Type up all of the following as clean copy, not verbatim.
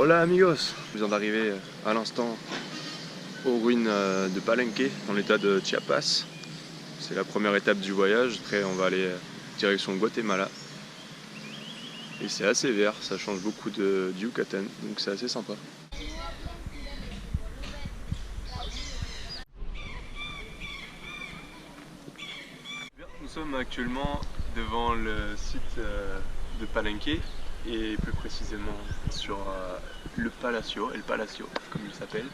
Hola amigos! Je viens d'arriver à l'instant aux ruines de Palenque, dans l'état de Chiapas. C'est la première étape du voyage. Après on va aller direction Guatemala. Et c'est assez vert, ça change beaucoup du Yucatan, donc c'est assez sympa. Nous sommes actuellement devant le site de Palenque et plus précisément sur le Palacio, El Palacio comme il s'appelle.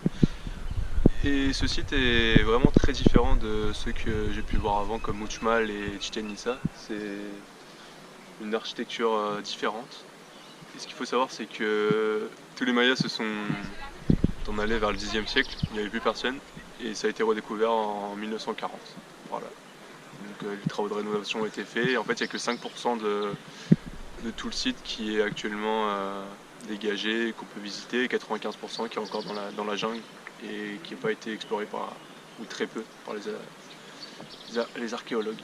Et ce site est vraiment très différent de ceux que j'ai pu voir avant comme Uxmal et Chichen Itza. C'est une architecture différente. Et ce qu'il faut savoir, c'est que tous les Mayas se sont en allés vers le Xe siècle, il n'y avait plus personne et ça a été redécouvert en 1940. Voilà. Donc les travaux de rénovation ont été faits et en fait il n'y a que 5% de tout le site qui est actuellement dégagé et qu'on peut visiter, et 95% qui est encore dans la jungle et qui n'a pas été exploré ou très peu par les archéologues.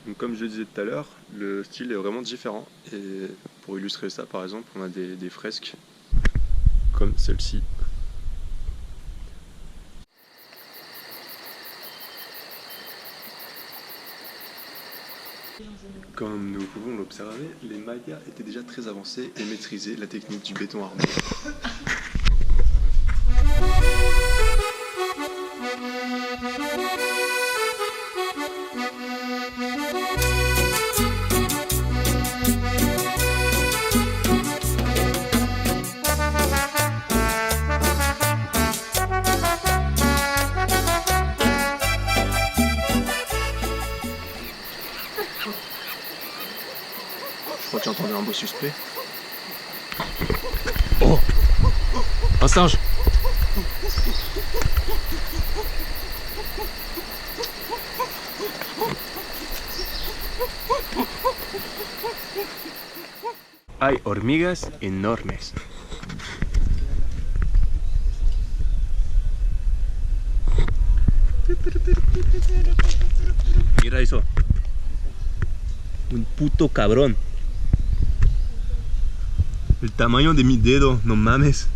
Donc, comme je le disais tout à l'heure, le style est vraiment différent et pour illustrer ça par exemple on a des fresques comme celle-ci. Comme nous pouvons l'observer, les Mayas étaient déjà très avancés et maîtrisaient la technique du béton armé. Je crois que j'ai entendu un beau suspect. Oh! Un singe! Hay hormigas enormes. Mira eso. Un puto cabrón. El tamaño de mi dedo, no mames.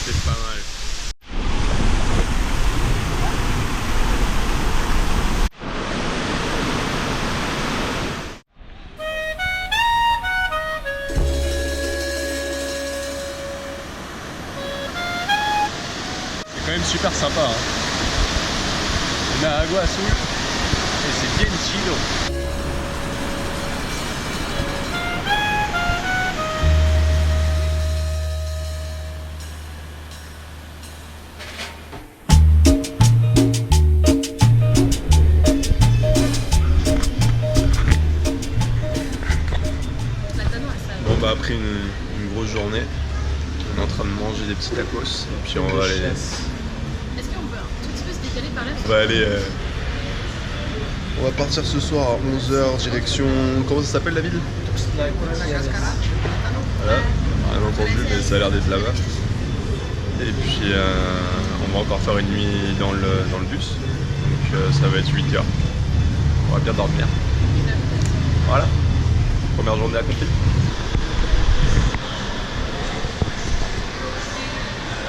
C'est pas mal. C'est quand même super sympa, hein. On a agua azul et c'est bien chido. Bon bah après une grosse journée, on est en train de manger des petits tacos et puis on va aller... Est-ce qu'on peut un tout petit peu se décaler par là? On va aller... On va partir ce soir à 11h, direction... Comment ça s'appelle la ville? Voilà, rien entendu mais ça a l'air d'être là-bas. Et puis on va encore faire une nuit dans le bus, donc ça va être 8h. On va bien dormir. Voilà, première journée accomplie.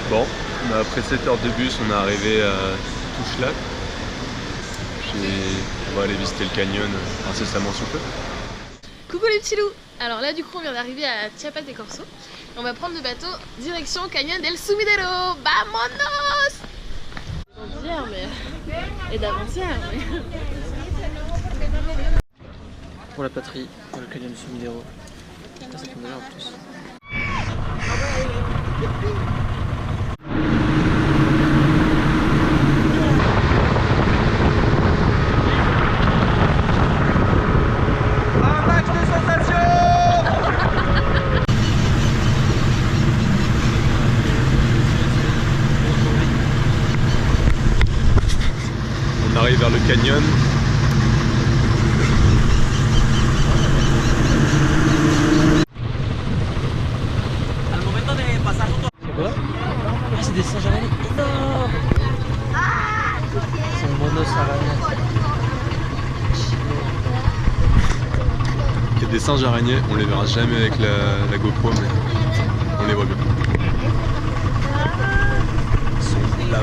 Bon, après 7 heures de bus, on est arrivé à Tuxtla. Puis on va aller visiter le canyon incessamment sous peu. Coucou les petits loups! Alors là du coup on vient d'arriver à Chiapas de Corzo. On va prendre le bateau direction Canyon del Sumidero! Vamonos! D'hier mais... Et d'avant-hier mais... Pour la patrie, pour le canyon du Sumidero. Ça tombe bien en plus. On arrive vers le canyon. des singes araignées énormes. C'est un monos araignées. Il y a des singes araignées, on les verra jamais avec la GoPro, mais on les voit bien. Ils sont là.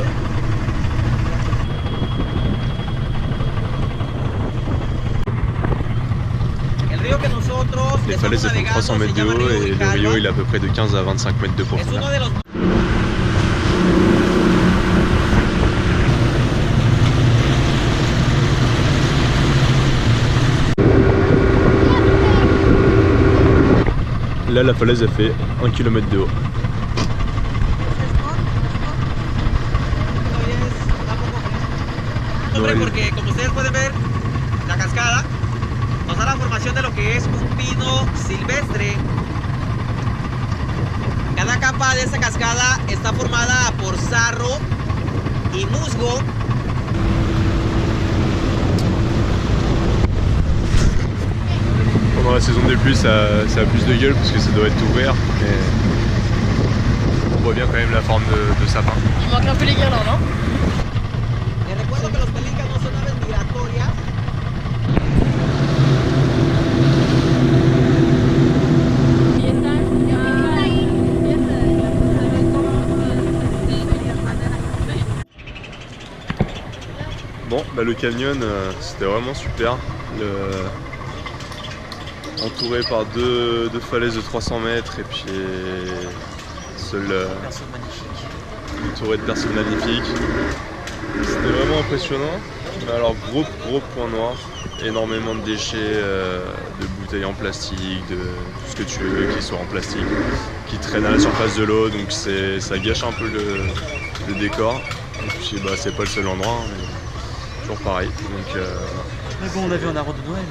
Les falaises font 300 mètres de haut et le rio il est à peu près de 15 à 25 mètres de profondeur. Là la falaise a fait 1 km de haut. Porque como ustedes pueden ver, la cascada nos da la formación de lo que es un pino silvestre. Cada capa de esta cascada está formada por sarro y musgo. Pendant la saison des pluies, ça a plus de gueule parce que ça doit être ouvert. Mais on voit bien quand même la forme de sapin. Il manque un peu les guirlandes, hein. Les recuerdo que los pelícanos son aves migratorias. Bon, bah le canyon, c'était vraiment super. Entouré par deux falaises de 300 mètres et puis une tourée de personnes magnifiques. C'était vraiment impressionnant. Alors gros point noir, énormément de déchets, de bouteilles en plastique, de tout ce que tu veux qui soit en plastique, qui traîne à la surface de l'eau, donc ça gâche un peu le décor. Et puis bah c'est pas le seul endroit, hein, mais toujours pareil. Donc, Mais bon, on a vu un arbre de Noël.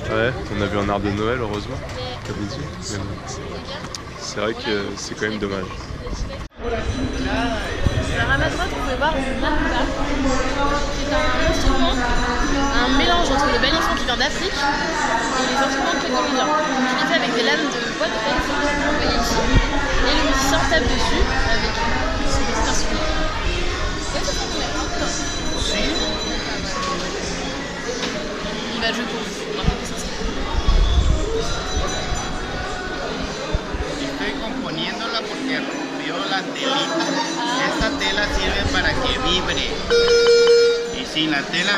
ouais, on a vu un arbre de Noël heureusement, comme dit. Mais bon, c'est vrai que c'est quand même dommage. Alors à ma droite, vous pouvez voir une marimba, qui est un instrument, un mélange entre le balafon qui vient d'Afrique et les instruments précolombiens. Il est fait avec des lames de bois de pêche, vous voyez ici, et le musicien tape dessus avec ce petit instrument. Ouais, ça fait combien? Il va jouer pour vous. Estoy componiéndola porque rompió la telita. Esta tela sirve para que vibre. Y sin la tela.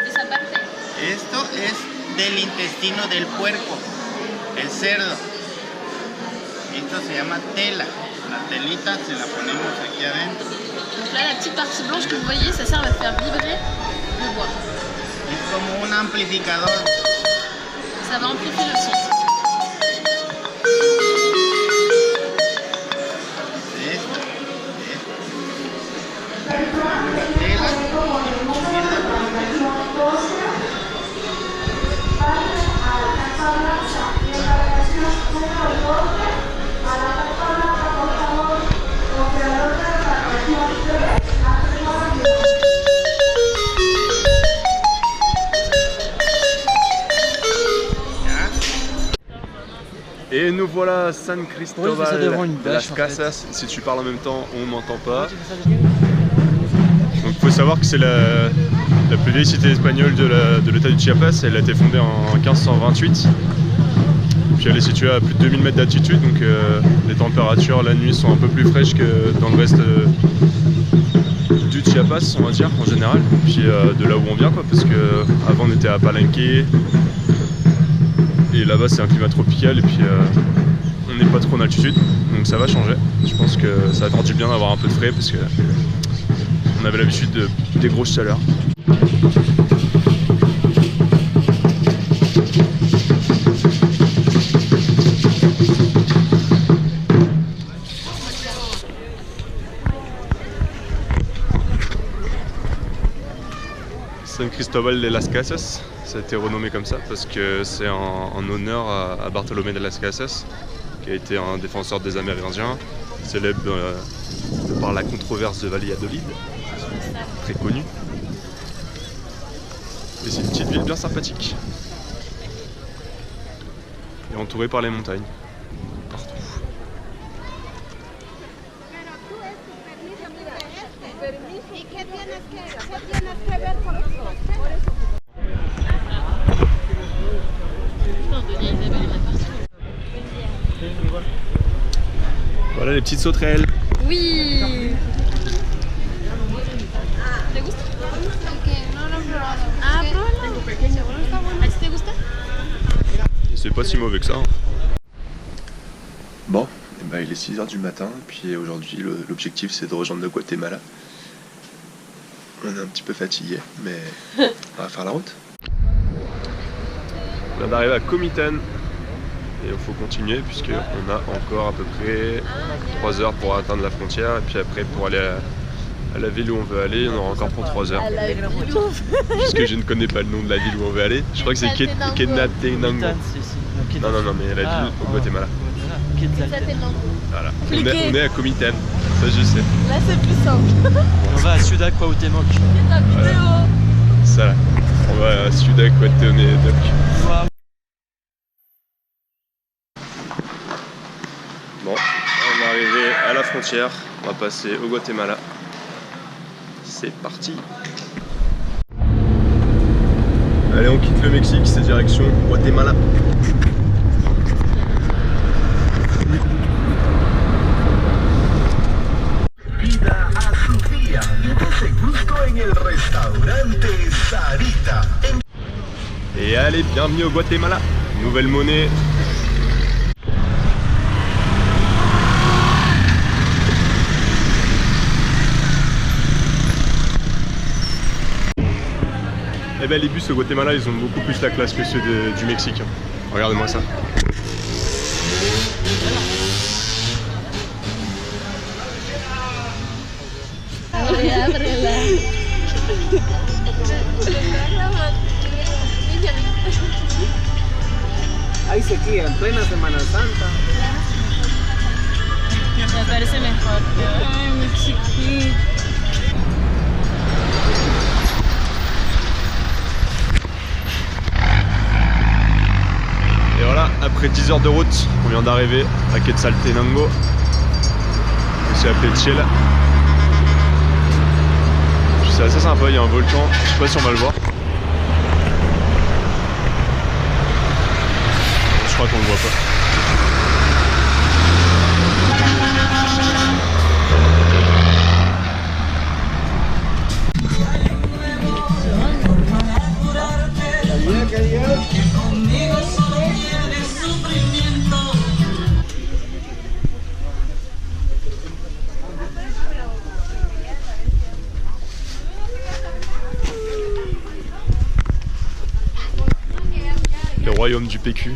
Esa parte. Esto es del intestino del puerco, el cerdo. Esto se llama tela. La telita se la ponemos aquí adentro. Donc là, la petite partie blanche que vous voyez, ça sert à faire vibrer le bois. Es como un amplificador. Ça va amplifier le son. Esto. La tela. Et nous voilà à San Ouais, je fais ça devant une Cristobal de bâche, las en fait. Casas. Si tu parles en même temps, on m'entend pas. Donc il faut savoir que c'est la plus vieille cité espagnole de l'état du Chiapas. Elle a été fondée en 1528. Puis elle est située à plus de 2000 mètres d'altitude, donc les températures la nuit sont un peu plus fraîches que dans le reste du Chiapas, on va dire, en général. Puis de là où on vient, quoi, parce que avant on était à Palenque. Et là-bas c'est un climat tropical et puis on n'est pas trop en altitude, donc ça va changer. Je pense que ça va faire du bien d'avoir un peu de frais parce que on avait l'habitude des grosses chaleurs. San Cristobal de las Casas, ça a été renommé comme ça parce que c'est en honneur à Bartolomé de las Casas, qui a été un défenseur des Amérindiens, célèbre par la controverse de Valladolid, très connu. Et c'est une petite ville bien sympathique, et entourée par les montagnes. Voilà les petites sauterelles. Oui. ¿Te gusta? No lo he probado. Ah, pruébalo. Seguro está bueno. ¿A ti te gusta? C'est pas si mauvais que ça. Hein. Bon, eh ben, il est 6h du matin, puis aujourd'hui l'objectif c'est de rejoindre le Guatemala. On est un petit peu fatigué, mais on va faire la route. On vient d'arriver à Comitán et il faut continuer puisqu'on a encore à peu près 3 heures pour atteindre la frontière et puis après pour aller à la ville où on veut aller, on aura encore pour 3 heures. Puisque je ne connais pas le nom de la ville où on veut aller. Je crois que c'est Quetzaltenango. Non, mais la ville au Guatemala. Voilà. On est à Comitán, ça je sais. Là c'est plus simple. On va à Ciudad Cuauhtémoc. Ça, on va à Ciudad Cuauhtémoc. Bon, on est arrivé à la frontière, on va passer au Guatemala. C'est parti. Allez, on quitte le Mexique, c'est direction Guatemala. Et allez, bienvenue au Guatemala. Nouvelle monnaie. Eh ben les bus au Guatemala ils ont beaucoup plus la classe que ceux du Mexique. Regardez-moi ça. Hay sequía en plena Semana Santa. Me parece mejor. Ay, mi chiquito. Et voilà, après 10 heures de route, on vient d'arriver à Quetzaltenango, aussi appelé Chiel. C'est assez sympa, il y a un volcan, je sais pas si on va le voir. Je crois qu'on le voit pas. Le royaume du PQ.